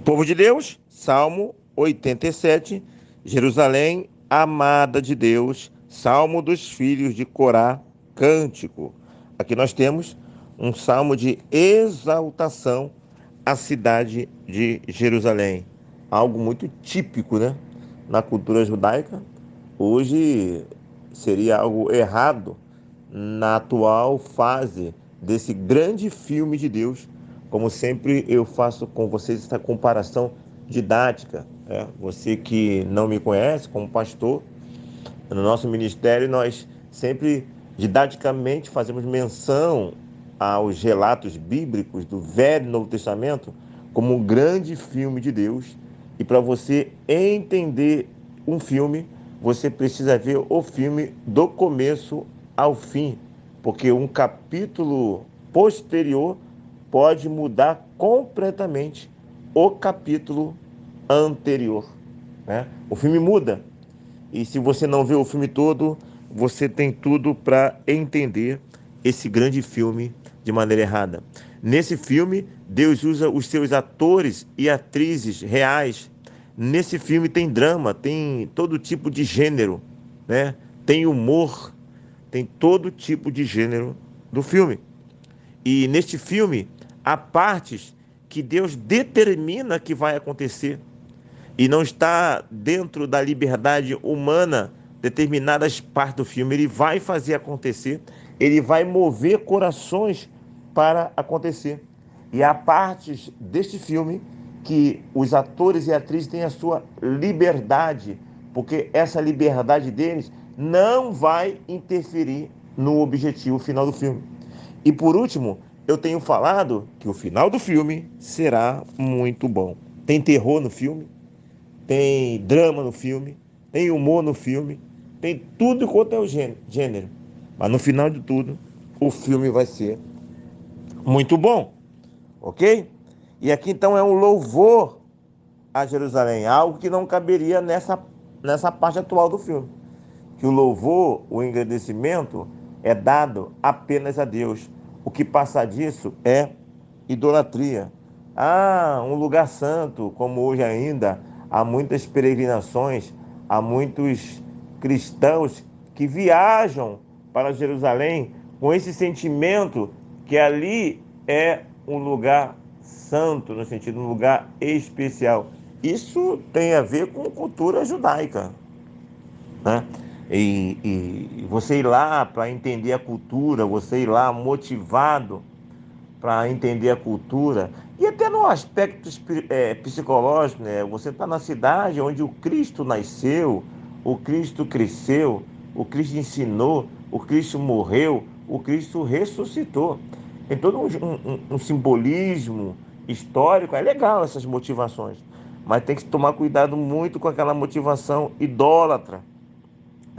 Povo de Deus, Salmo 87, Jerusalém, amada de Deus, Salmo dos filhos de Corá, cântico. Aqui nós temos um salmo de exaltação à cidade de Jerusalém. Algo muito típico, né? Na cultura judaica. Hoje seria algo errado na atual fase desse grande filme de Deus. Como sempre, eu faço com vocês essa comparação didática. Você que não me conhece como pastor, no nosso ministério nós sempre didaticamente fazemos menção aos relatos bíblicos do Velho e Novo Testamento como um grande filme de Deus. E para você entender um filme, você precisa ver o filme do começo ao fim, porque um capítulo posterior pode mudar completamente o capítulo anterior, né? O filme muda. E se você não vê o filme todo, você tem tudo para entender esse grande filme de maneira errada. Nesse filme, Deus usa os seus atores e atrizes reais. Nesse filme tem drama, tem todo tipo de gênero, né? Tem humor, tem todo tipo de gênero do filme. E neste filme, há partes que Deus determina que vai acontecer e não está dentro da liberdade humana determinadas partes do filme. Ele vai fazer acontecer, ele vai mover corações para acontecer. E há partes deste filme que os atores e atrizes têm a sua liberdade, porque essa liberdade deles não vai interferir no objetivo final do filme. E por último, eu tenho falado que o final do filme será muito bom. Tem terror no filme, tem drama no filme, tem humor no filme, tem tudo quanto é o gênero. Mas no final de tudo, o filme vai ser muito bom, ok? E aqui então é um louvor a Jerusalém, algo que não caberia nessa parte atual do filme. Que o louvor, o engrandecimento é dado apenas a Deus. O que passa disso é idolatria. Ah, um lugar santo, como hoje ainda, há muitas peregrinações, há muitos cristãos que viajam para Jerusalém com esse sentimento que ali é um lugar santo, no sentido de um lugar especial. Isso tem a ver com cultura judaica, né? E você ir lá para entender a cultura, você ir lá motivado para entender a cultura, e até no aspecto psicológico, né? Você está na cidade onde o Cristo nasceu, o Cristo cresceu, o Cristo ensinou, o Cristo morreu, o Cristo ressuscitou. Tem todo um simbolismo histórico, é legal essas motivações, mas tem que tomar cuidado muito com aquela motivação idólatra,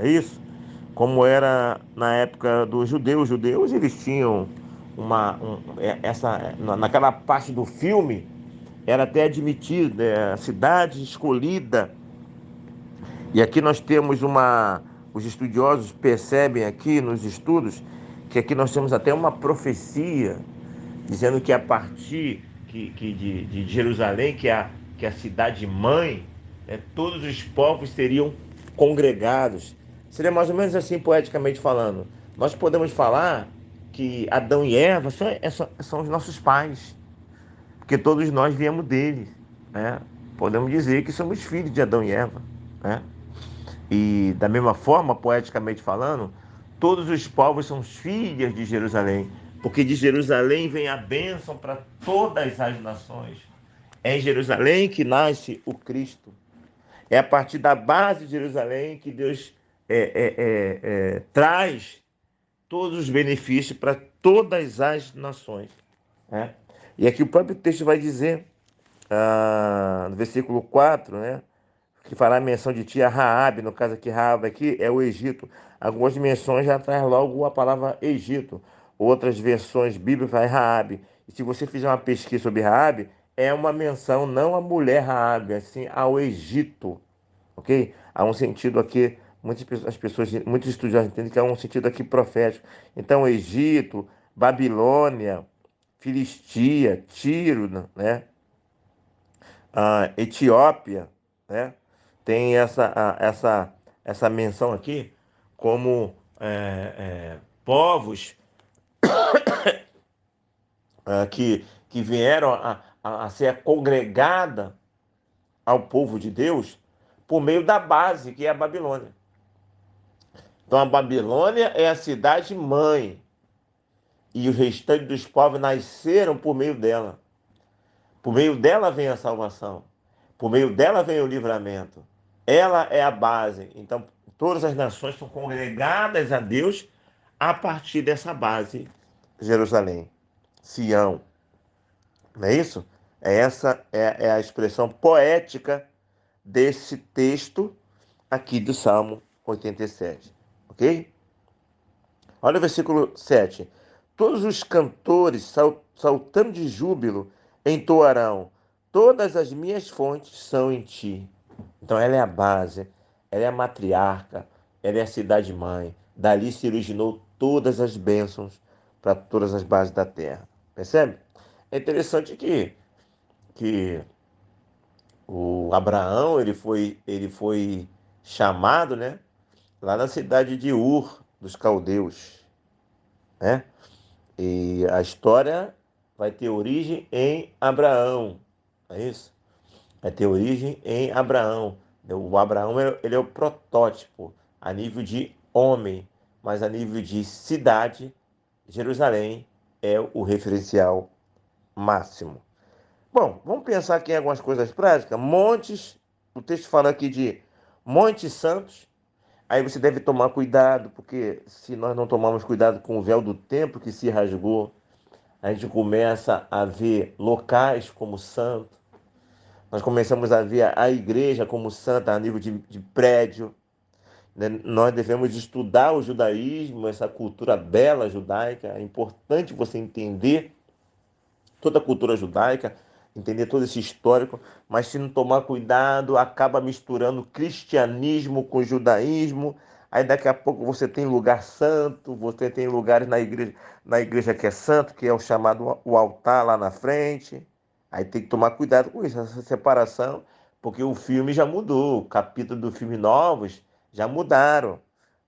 é isso? Como era na época dos judeus. Os judeus, eles tinham naquela parte do filme, era até admitido, né, a cidade escolhida. E aqui nós temos os estudiosos percebem aqui nos estudos, que aqui nós temos até uma profecia, dizendo que a partir de Jerusalém, que é a cidade mãe, né, todos os povos seriam congregados. Seria mais ou menos assim, poeticamente falando. Nós podemos falar que Adão e Eva são os nossos pais, porque todos nós viemos deles, né? Podemos dizer que somos filhos de Adão e Eva, né? E da mesma forma, poeticamente falando, todos os povos são filhas de Jerusalém, porque de Jerusalém vem a bênção para todas as nações. É em Jerusalém que nasce o Cristo. É a partir da base de Jerusalém que Deus traz todos os benefícios para todas as nações, né? E aqui o próprio texto vai dizer, no versículo 4, né, que fará menção de ti a Raabe, no caso aqui, Raabe aqui é o Egito. Algumas menções já traz logo a palavra Egito. Outras versões bíblicas é Raabe. E se você fizer uma pesquisa sobre Raabe, é uma menção não à mulher Raabe, assim ao Egito, ok? Há um sentido aqui, muitos estudiosos entendem que há um sentido aqui profético. Então, Egito, Babilônia, Filistia, Tiro, né? a Etiópia, né, tem essa menção aqui como povos que vieram a ser congregada ao povo de Deus por meio da base, que é a Babilônia. Então a Babilônia é a cidade mãe e o restante dos povos nasceram por meio dela. Por meio dela vem a salvação. Por meio dela vem o livramento. Ela é a base. Então todas as nações são congregadas a Deus a partir dessa base, Jerusalém, Sião. Não é isso? Essa é a expressão poética desse texto aqui do Salmo 87. Ok? Olha o versículo 7. Todos os cantores, saltando de júbilo, entoarão: todas as minhas fontes são em ti. Então, ela é a base, ela é a matriarca, ela é a cidade-mãe. Dali se originou todas as bênçãos para todas as bases da terra. Percebe? É interessante que o Abraão ele foi chamado, né, lá na cidade de Ur dos Caldeus, né? E a história vai ter origem em Abraão, é isso? Vai ter origem em Abraão. O Abraão ele é o protótipo a nível de homem, mas a nível de cidade, Jerusalém é o referencial máximo. Bom, vamos pensar aqui em algumas coisas práticas. Montes, o texto fala aqui de Montes Santos. Aí você deve tomar cuidado, porque se nós não tomarmos cuidado com o véu do templo que se rasgou, a gente começa a ver locais como santo, nós começamos a ver a igreja como santa a nível de prédio, né? Nós devemos estudar o judaísmo, essa cultura bela judaica. É importante você entender toda a cultura judaica, entender todo esse histórico, mas se não tomar cuidado, acaba misturando cristianismo com judaísmo. Aí daqui a pouco você tem lugar santo, você tem lugares na igreja que é santo, que é o chamado o altar lá na frente. Aí tem que tomar cuidado com isso, essa separação, porque o filme já mudou, o capítulo do filme novos já mudaram.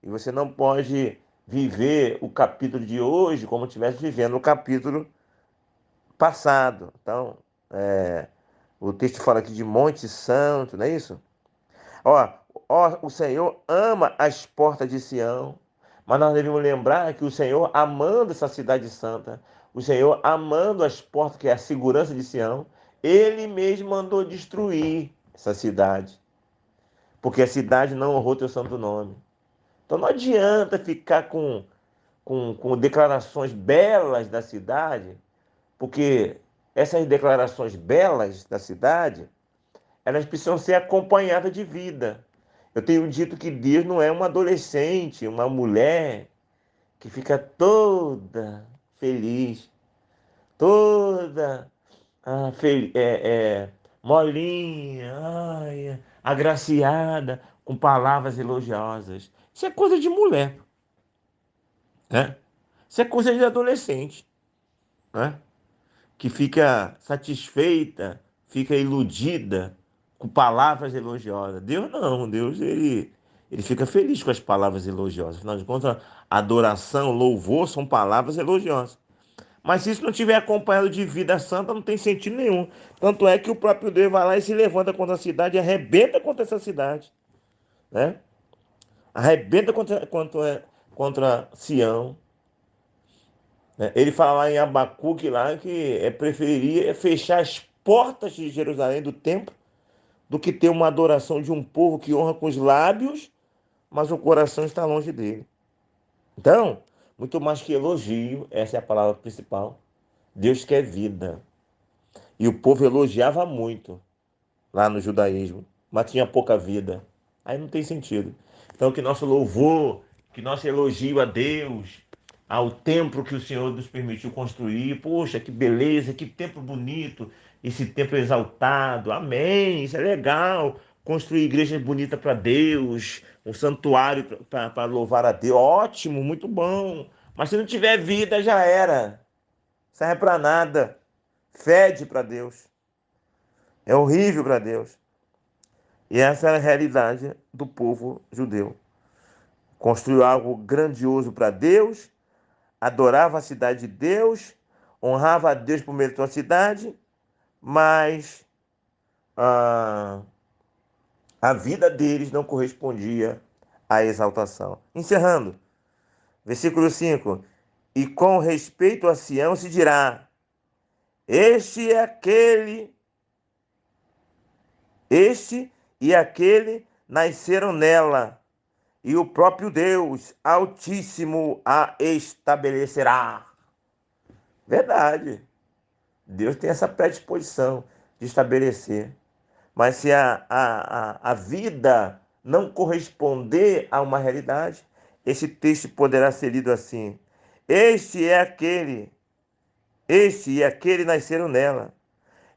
E você não pode viver o capítulo de hoje como estivesse vivendo o capítulo passado. Então, o texto fala aqui de Monte Santo, não é isso? Ó, o Senhor ama as portas de Sião, mas nós devemos lembrar que o Senhor, amando essa cidade santa, o Senhor amando as portas, que é a segurança de Sião, ele mesmo mandou destruir essa cidade, porque a cidade não honrou teu santo nome. Então não adianta ficar com declarações belas da cidade, porque essas declarações belas da cidade, elas precisam ser acompanhadas de vida. Eu tenho dito que Deus não é uma adolescente, uma mulher que fica toda feliz, toda molinha, ai, agraciada, com palavras elogiosas. Isso é coisa de mulher, né? Isso é coisa de adolescente, né? Que fica satisfeita, fica iludida com palavras elogiosas. Deus não, Deus ele fica feliz com as palavras elogiosas. Afinal de contas, adoração, louvor são palavras elogiosas. Mas se isso não tiver acompanhado de vida santa, não tem sentido nenhum. Tanto é que o próprio Deus vai lá e se levanta contra a cidade, e arrebenta contra essa cidade, né? Arrebenta contra Sião, né? Ele fala lá em Abacuque lá que preferiria fechar as portas de Jerusalém do templo do que ter uma adoração de um povo que honra com os lábios, mas o coração está longe dele. Então, muito mais que elogio, essa é a palavra principal. Deus quer vida. E o povo elogiava muito lá no judaísmo, mas tinha pouca vida. Aí não tem sentido. Então, que nosso louvor, que nosso elogio a Deus, ao templo que o Senhor nos permitiu construir. Poxa, que beleza, que templo bonito, esse templo exaltado. Amém, isso é legal. Construir igrejas bonitas para Deus, um santuário para louvar a Deus. Ótimo, muito bom. Mas se não tiver vida, já era. Serve para nada. Fede para Deus. É horrível para Deus. E essa é a realidade do povo judeu. Construiu algo grandioso para Deus, adorava a cidade de Deus, honrava a Deus por meio da sua cidade, mas a vida deles não correspondia à exaltação. Encerrando, versículo 5: E com respeito a Sião se dirá: Este é aquele, este e aquele nasceram nela, e o próprio Deus Altíssimo a estabelecerá. Verdade. Deus tem essa predisposição de estabelecer. Mas se a vida não corresponder a uma realidade, esse texto poderá ser lido assim: este e aquele nasceram nela,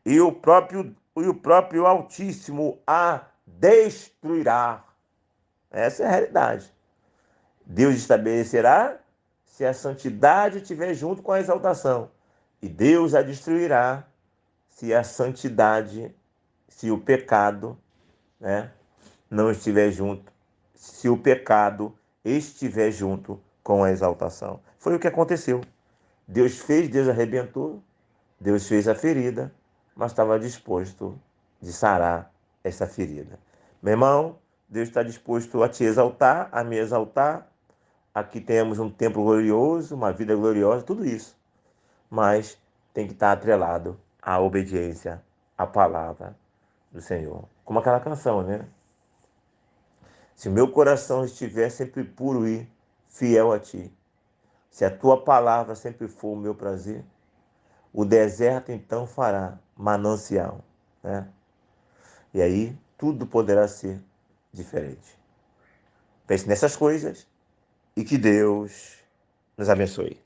e o próprio Altíssimo a destruirá. Essa é a realidade. Deus estabelecerá se a santidade estiver junto com a exaltação, e Deus a destruirá se a santidade, se o pecado, né, não estiver junto, se o pecado estiver junto com a exaltação. Foi o que aconteceu. Deus fez, Deus arrebentou, Deus fez a ferida, mas estava disposto de sarar essa ferida. Meu irmão, Deus está disposto a te exaltar, a me exaltar. Aqui temos um templo glorioso, uma vida gloriosa, tudo isso. Mas tem que estar atrelado à obediência à palavra do Senhor. Como aquela canção, né? Se o meu coração estiver sempre puro e fiel a ti, se a tua palavra sempre for o meu prazer, o deserto então fará manancial, né? E aí tudo poderá ser diferente. Pense nessas coisas e que Deus nos abençoe.